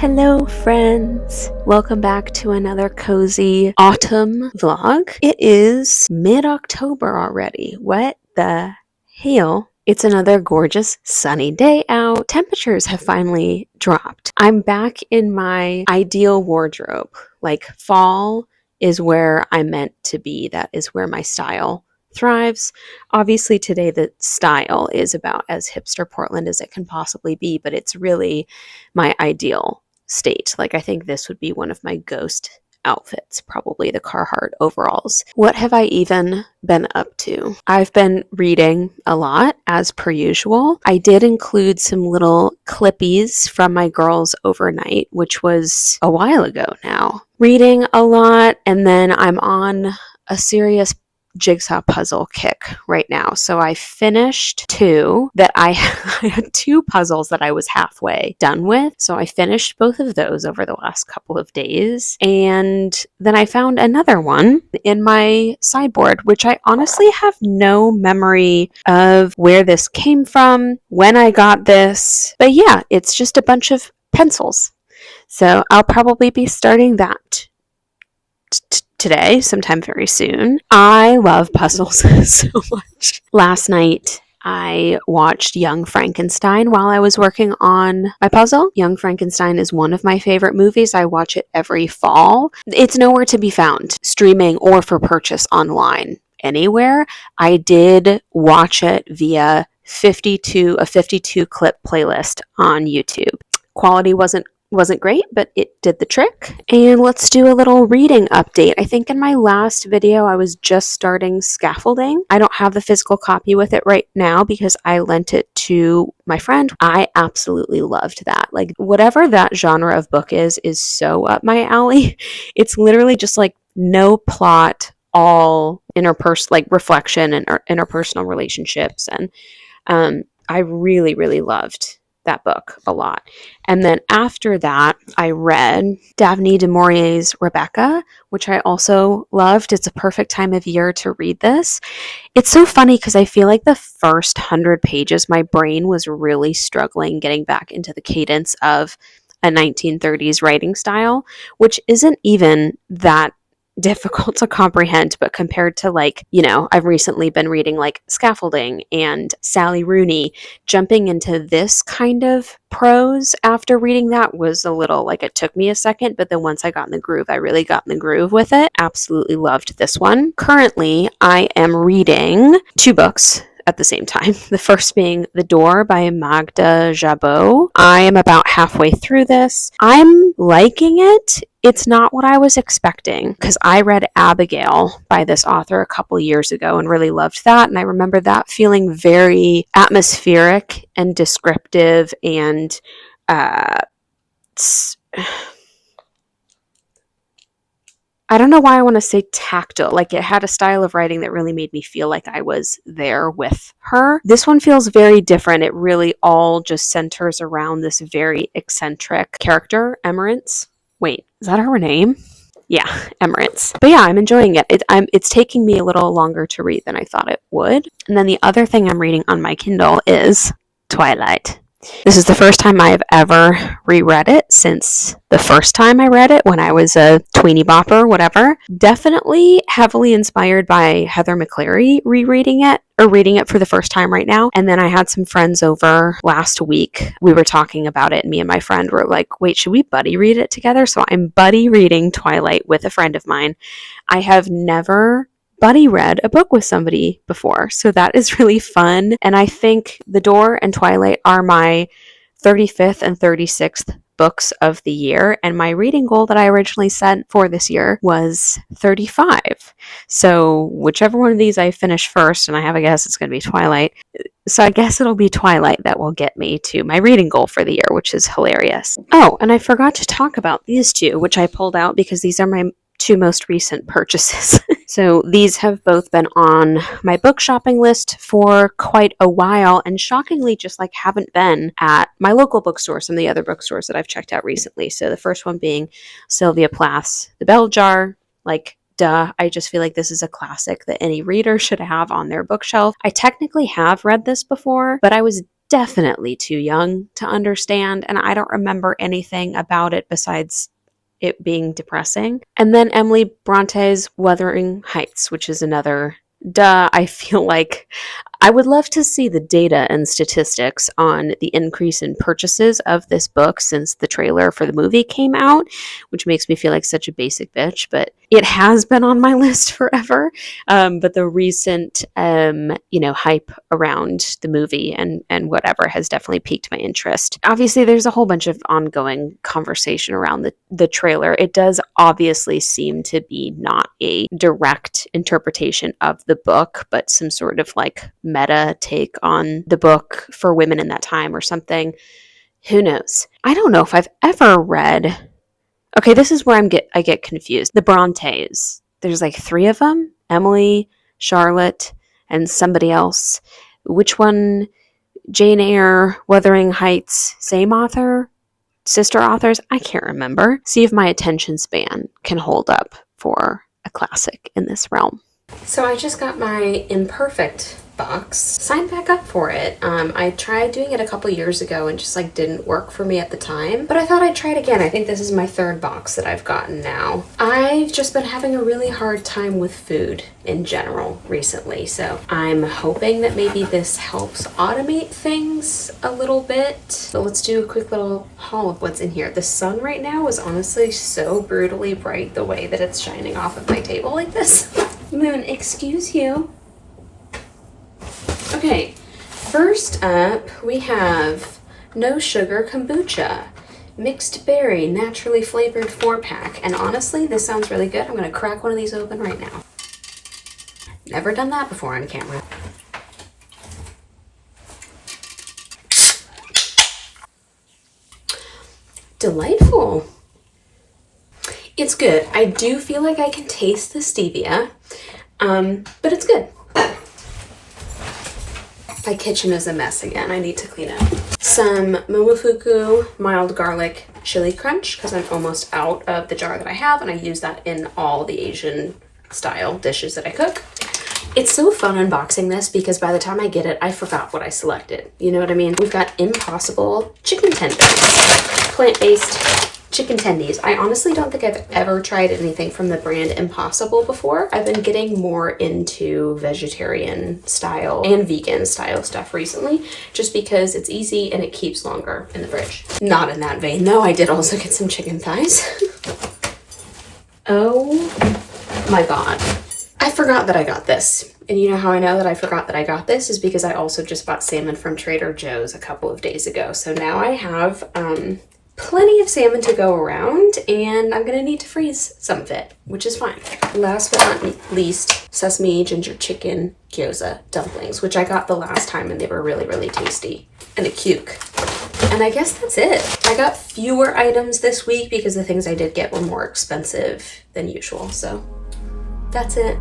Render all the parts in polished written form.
Hello friends! Welcome back to another cozy autumn vlog. It is mid-October already. What the hell? It's another gorgeous sunny day out. Temperatures have finally dropped. I'm back in my ideal wardrobe. Like fall is where I'm meant to be. That is where my style thrives. Obviously today the style is about as hipster Portland as it can possibly be, but it's really my ideal state. Like I think this would be one of my ghost outfits, probably the Carhartt overalls. What have I even been up to? I've been reading a lot as per usual. I did include some little clippies from my girls overnight, which was a while ago now. Reading a lot, and then I'm on a serious jigsaw puzzle kick right now. So I finished two that I had two puzzles that I was halfway done with. So I finished both of those over the last couple of days. And then I found another one in my sideboard, which I honestly have no memory of where this came from, when I got this. But yeah, it's just a bunch of pencils. So I'll probably be starting that today, sometime very soon. I love puzzles so much. Last night, I watched Young Frankenstein while I was working on my puzzle. Young Frankenstein is one of my favorite movies. I watch it every fall. It's nowhere to be found, streaming or for purchase online anywhere. I did watch it via a 52 clip playlist on YouTube. Quality wasn't great, but it did the trick. And let's do a little reading update. I think in my last video, I was just starting Scaffolding. I don't have the physical copy with it right now because I lent it to my friend. I absolutely loved that. Like whatever that genre of book is so up my alley. It's literally just like no plot, all like reflection and interpersonal relationships. And I really, really loved that book a lot. And then after that, I read Daphne du Maurier's Rebecca, which I also loved. It's a perfect time of year to read this. It's so funny because I feel like the first 100 pages, my brain was really struggling getting back into the cadence of a 1930s writing style, which isn't even that difficult to comprehend, but compared to I've recently been reading like Scaffolding and Sally Rooney, jumping into this kind of prose after reading that was a little it took me a second, but then once I got in the groove, I really got in the groove with it. Absolutely loved this one. Currently, I am reading two books at the same time. The first being The Door by Magda Jabot. I am about halfway through this. I'm liking it. It's not what I was expecting because I read Abigail by this author a couple years ago and really loved that. And I remember that feeling very atmospheric and descriptive and I don't know why I want to say tactile. Like it had a style of writing that really made me feel like I was there with her. This one feels very different. It really all just centers around this very eccentric character, Emerence. Wait, is that her name? Yeah, Emerence. But yeah, I'm enjoying it. It's taking me a little longer to read than I thought it would. And then the other thing I'm reading on my Kindle is Twilight. This is the first time I've ever reread it since the first time I read it when I was a tweeny bopper, whatever. Definitely heavily inspired by Heather McClary reading it for the first time right now. And then I had some friends over last week. We were talking about it and me and my friend were like, wait, should we buddy read it together? So I'm buddy reading Twilight with a friend of mine. I have never buddy read a book with somebody before, so that is really fun. And I think The Door and Twilight are my 35th and 36th books of the year, and my reading goal that I originally set for this year was 35. So whichever one of these I finish first, and I have a guess it's going to be Twilight, so I guess it'll be Twilight that will get me to my reading goal for the year, which is hilarious. Oh, and I forgot to talk about these two, which I pulled out because these are my two most recent purchases. So these have both been on my book shopping list for quite a while, and shockingly just haven't been at my local bookstore, some of the other bookstores that I've checked out recently. So the first one being Sylvia Plath's The Bell Jar. Duh, I just feel like this is a classic that any reader should have on their bookshelf. I technically have read this before, but I was definitely too young to understand, and I don't remember anything about it besides it being depressing. And then Emily Bronte's Wuthering Heights, which is another I feel like I would love to see the data and statistics on the increase in purchases of this book since the trailer for the movie came out, which makes me feel like such a basic bitch, but it has been on my list forever. But the recent, hype around the movie and whatever has definitely piqued my interest. Obviously, there's a whole bunch of ongoing conversation around the trailer. It does obviously seem to be not a direct interpretation of the book, but some sort of like meta take on the book for women in that time or something. Who knows? I don't know if I've ever read. Okay, this is where I get confused. The Brontes. There's like 3 of them. Emily, Charlotte, and somebody else. Which one? Jane Eyre, Wuthering Heights, same author? Sister authors? I can't remember. See if my attention span can hold up for a classic in this realm. So I just got my Imperfect box, signed back up for it. I tried doing it a couple years ago and just like didn't work for me at the time, but I thought I'd try it again. I think this is my 3rd box that I've gotten now. I've just been having a really hard time with food in general recently, so I'm hoping that maybe this helps automate things a little bit. So let's do a quick little haul of what's in here. The sun right now is honestly so brutally bright the way that it's shining off of my table like this. Moon, excuse you. Okay, first up we have no sugar kombucha, mixed berry, naturally flavored 4-pack. And honestly, this sounds really good. I'm gonna crack one of these open right now. Never done that before on camera. Delightful. It's good. I do feel like I can taste the stevia, but it's good. My kitchen is a mess again. I need to clean up. Some Momofuku mild garlic chili crunch because I'm almost out of the jar that I have, and I use that in all the Asian style dishes that I cook. It's so fun unboxing this because by the time I get it, I forgot what I selected. You know what I mean? We've got Impossible chicken tenders, plant-based chicken tendies. I honestly don't think I've ever tried anything from the brand Impossible before. I've been getting more into vegetarian style and vegan style stuff recently, just because it's easy and it keeps longer in the fridge. Not in that vein though, I did also get some chicken thighs. Oh my God. I forgot that I got this. And you know how I know that I forgot that I got this is because I also just bought salmon from Trader Joe's a couple of days ago. So now I have, plenty of salmon to go around, and I'm gonna need to freeze some of it, which is fine. Last but not least, sesame ginger chicken gyoza dumplings, which I got the last time and they were really, really tasty. And a cuke. And I guess that's it. I got fewer items this week because the things I did get were more expensive than usual, so that's it.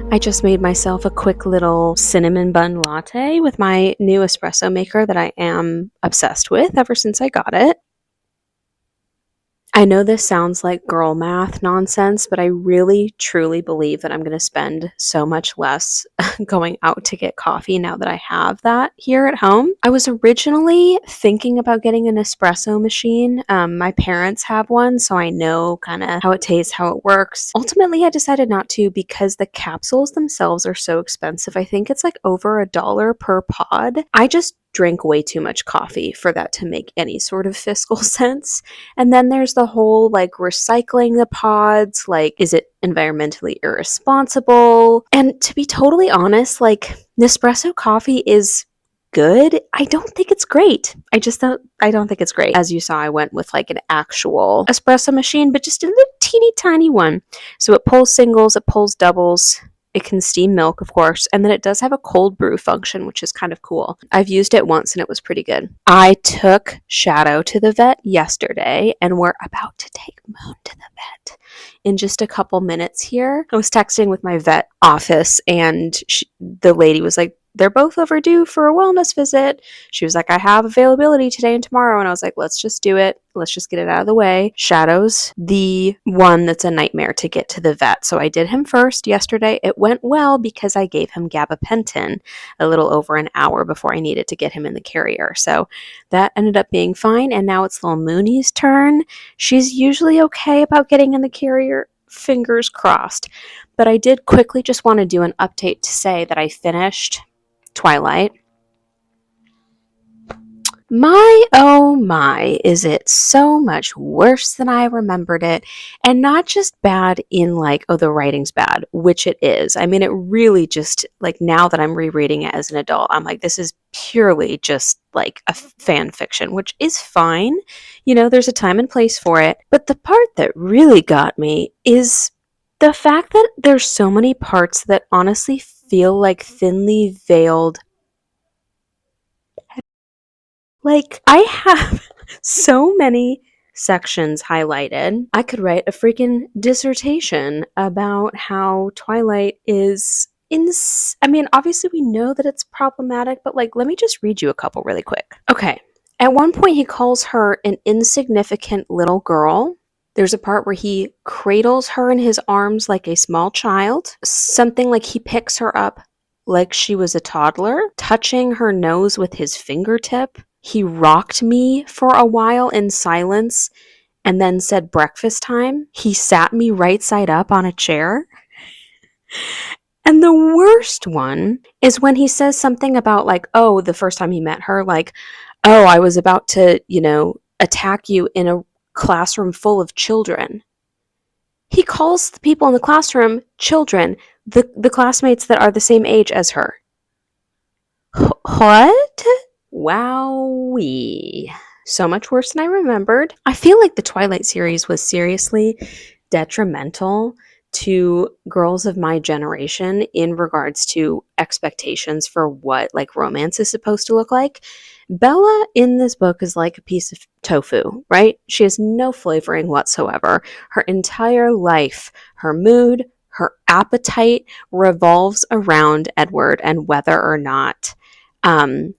I just made myself a quick little cinnamon bun latte with my new espresso maker that I am obsessed with ever since I got it. I know this sounds like girl math nonsense, but I really truly believe that I'm going to spend so much less going out to get coffee now that I have that here at home. I was originally thinking about getting an espresso machine. My parents have one, so I know kind of how it tastes, how it works. Ultimately, I decided not to because the capsules themselves are so expensive. I think it's like over $1 per pod. I just drink way too much coffee for that to make any sort of fiscal sense. And then there's the whole like recycling the pods, like is it environmentally irresponsible? And to be totally honest, like Nespresso coffee is good. I don't think it's great. I don't think it's great. As you saw, I went with like an actual espresso machine, but just a little teeny tiny one. So it pulls singles, it pulls doubles. It can steam milk, of course, and then it does have a cold brew function, which is kind of cool. I've used it once and it was pretty good. I took Shadow to the vet yesterday, and we're about to take Moon to the vet in just a couple minutes here. I was texting with my vet office, and the lady was like, they're both overdue for a wellness visit. She was like, I have availability today and tomorrow. And I was like, let's just do it. Let's just get it out of the way. Shadow's the one that's a nightmare to get to the vet. So I did him first yesterday. It went well because I gave him gabapentin a little over an hour before I needed to get him in the carrier. So that ended up being fine. And now it's little Mooney's turn. She's usually okay about getting in the carrier. Fingers crossed. But I did quickly just want to do an update to say that I finished Twilight. My, oh my, is it so much worse than I remembered it. And not just bad in like, oh, the writing's bad, which it is. I mean, it really just, like, now that I'm rereading it as an adult, I'm like, this is purely just like a fan fiction, which is fine. You know, there's a time and place for it. But the part that really got me is the fact that there's so many parts that honestly feel like thinly veiled. Like, I have so many sections highlighted. I could write a freaking dissertation about how Twilight is I mean, obviously we know that it's problematic, but like, let me just read you a couple really quick. Okay. At one point, he calls her an insignificant little girl. There's a part where he cradles her in his arms like a small child. Something like he picks her up like she was a toddler, touching her nose with his fingertip. He rocked me for a while in silence and then said breakfast time. He sat me right side up on a chair. And the worst one is when he says something about like, oh, the first time he met her, like, oh, I was about to, attack you in a classroom full of children. He calls the people in the classroom children, the classmates that are the same age as her. What? Wowee. So much worse than I remembered. I feel like the Twilight series was seriously detrimental to girls of my generation in regards to expectations for what like romance is supposed to look like. Bella in this book is like a piece of tofu, right? She has no flavoring whatsoever. Her entire life, her mood, her appetite revolves around Edward and whether or not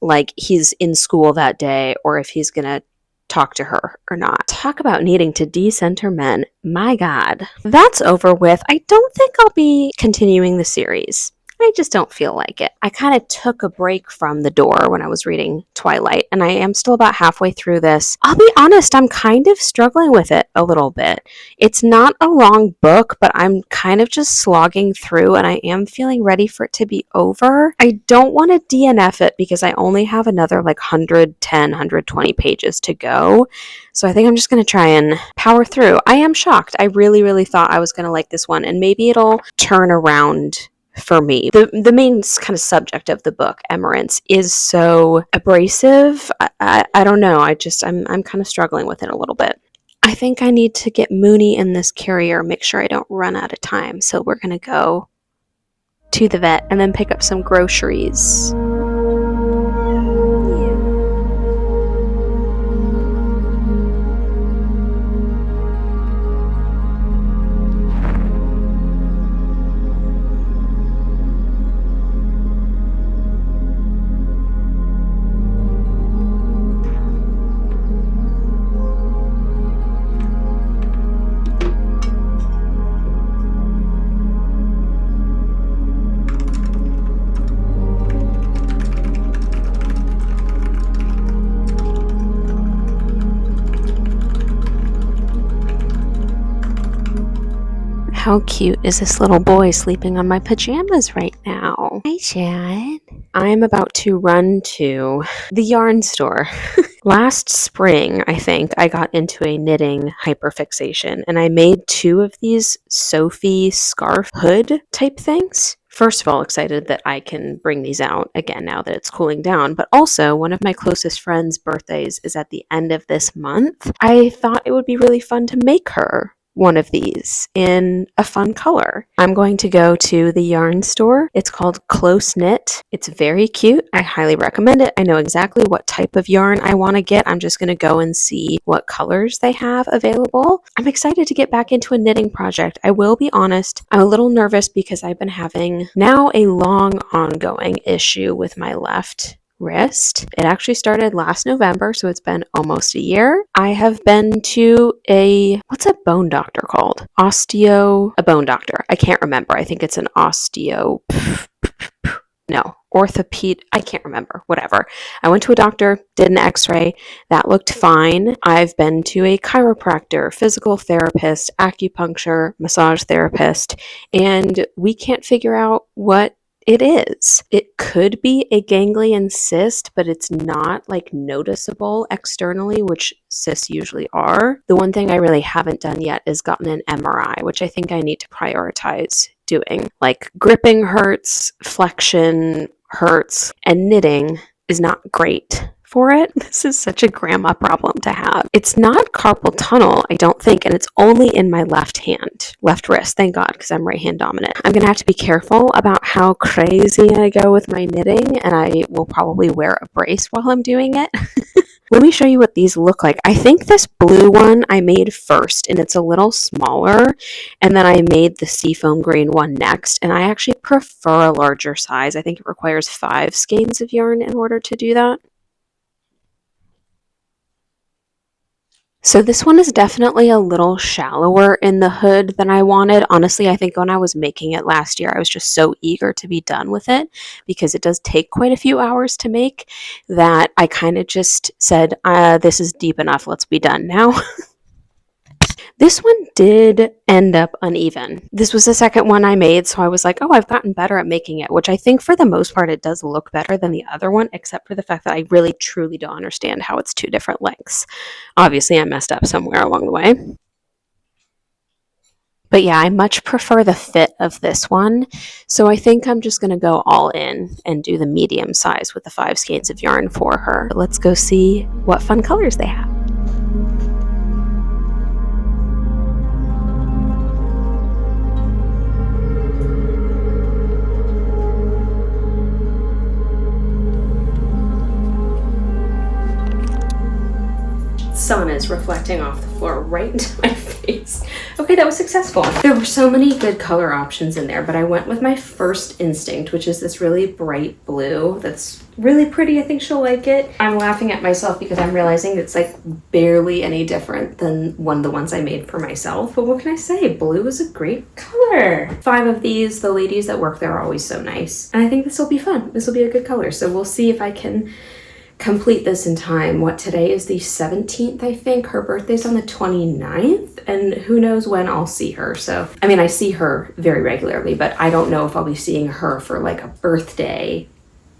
like he's in school that day or if he's gonna talk to her or not. Talk about needing to decenter men. My God. That's over with. I don't think I'll be continuing the series. I just don't feel like it. I kind of took a break from the door when I was reading Twilight, and I am still about halfway through this. I'll be honest, I'm kind of struggling with it a little bit. It's not a long book, but I'm kind of just slogging through, and I am feeling ready for it to be over. I don't want to DNF it because I only have another like 110, 120 pages to go. So I think I'm just going to try and power through. I am shocked. I really, really thought I was going to like this one, and maybe it'll turn around for me. The main kind of subject of the book, Emerence, is so abrasive. I don't know. I'm kind of struggling with it a little bit. I think I need to get Mooney in this carrier, make sure I don't run out of time. So we're going to go to the vet and then pick up some groceries. How cute is this little boy sleeping on my pajamas right now? Hi, Chad. I'm about to run to the yarn store. Last spring, I think, I got into a knitting hyperfixation, and I made 2 of these Sophie scarf hood type things. first of all, excited that I can bring these out again now that it's cooling down, but also one of my closest friends' birthdays is at the end of this month. I thought it would be really fun to make her one of these in a fun color. I'm going to go to the yarn store. It's called Close Knit. It's very cute. I highly recommend it. I know exactly what type of yarn I want to get. I'm just going to go and see what colors they have available. I'm excited to get back into a knitting project. I will be honest, I'm a little nervous because I've been having now a long ongoing issue with my left wrist. It actually started last November, so it's been almost a year. I have been to what's a bone doctor called? A bone doctor. I can't remember. I think it's an orthopedic. I can't remember. Whatever. I went to a doctor, did an x-ray. That looked fine. I've been to a chiropractor, physical therapist, acupuncture, massage therapist, and we can't figure out what it is. It could be a ganglion cyst, but it's not like noticeable externally, which cysts usually are. The one thing I really haven't done yet is gotten an MRI, which I think I need to prioritize doing. Like gripping hurts, flexion hurts, and knitting is not great for it. This is such a grandma problem to have. It's not carpal tunnel, I don't think, and it's only in my left wrist, thank God, because I'm right hand dominant. I'm gonna have to be careful about how crazy I go with my knitting, and I will probably wear a brace while I'm doing it. Let me show you what these look like. I think this blue one I made first, and it's a little smaller, and then I made the seafoam green one next, and I actually prefer a larger size. I think it requires 5 skeins of yarn in order to do that. So this one is definitely a little shallower in the hood than I wanted. Honestly, I think when I was making it last year, I was just so eager to be done with it because it does take quite a few hours to make that I kind of just said, this is deep enough, let's be done now. This one did end up uneven. This was the second one I made, so I was like, oh, I've gotten better at making it, which I think for the most part it does look better than the other one, except for the fact that I really truly don't understand how it's 2 different lengths. Obviously, I messed up somewhere along the way. But yeah, I much prefer the fit of this one, so I think I'm just going to go all in and do the medium size with the 5 skeins of yarn for her. Let's go see what fun colors they have. Sun is reflecting off the floor right into my face. Okay, that was successful. There were so many good color options in there, but I went with my first instinct, which is this really bright blue that's really pretty. I think she'll like it. I'm laughing at myself because I'm realizing it's like barely any different than one of the ones I made for myself, but what can I say? Blue is a great color. 5 of these. The ladies that work there are always so nice, and I think this will be fun. This will be a good color, so we'll see if I can complete this in time. What, today is the 17th, I think. Her birthday's on the 29th, and who knows when I'll see her. So, I mean, I see her very regularly, but I don't know if I'll be seeing her for like a birthday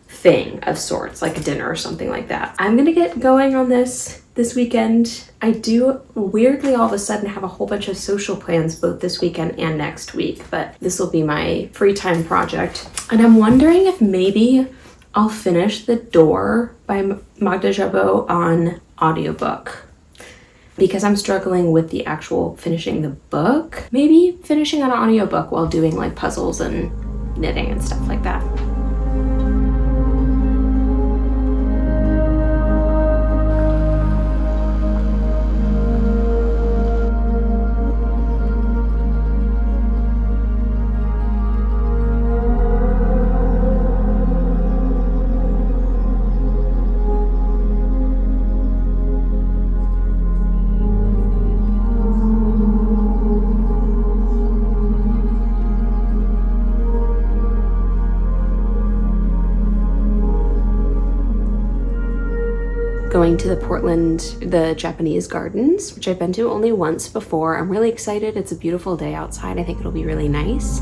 thing of sorts, like a dinner or something like that. I'm gonna get going on this weekend. I do weirdly all of a sudden have a whole bunch of social plans both this weekend and next week, but this will be my free time project. And I'm wondering if maybe I'll finish The Door by Magda Jabot on audiobook because I'm struggling with the actual finishing the book. Maybe finishing on an audiobook while doing like puzzles and knitting and stuff like that. Going to the Japanese gardens, which I've been to only once before. I'm really excited. It's a beautiful day outside. I think it'll be really nice.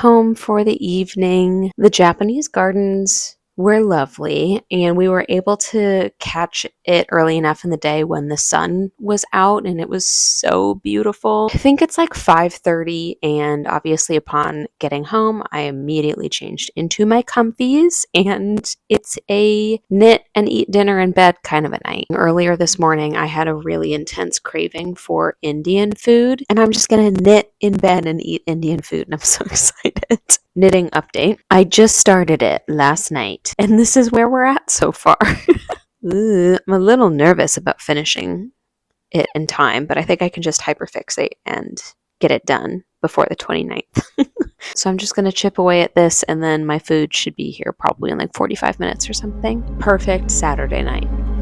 home for the evening. The Japanese gardens were lovely, and we were able to catch it early enough in the day when the sun was out, and it was so beautiful. I think it's like 5:30, and obviously upon getting home, I immediately changed into my comfies, and it's a knit and eat dinner in bed kind of a night. Earlier this morning, I had a really intense craving for Indian food, and I'm just gonna knit in bed and eat Indian food, and I'm so excited. Knitting update. I just started it last night, and this is where we're at so far. I'm a little nervous about finishing it in time, but I think I can just hyperfixate and get it done before the 29th. So I'm just going to chip away at this, and then my food should be here probably in like 45 minutes or something. Perfect Saturday night.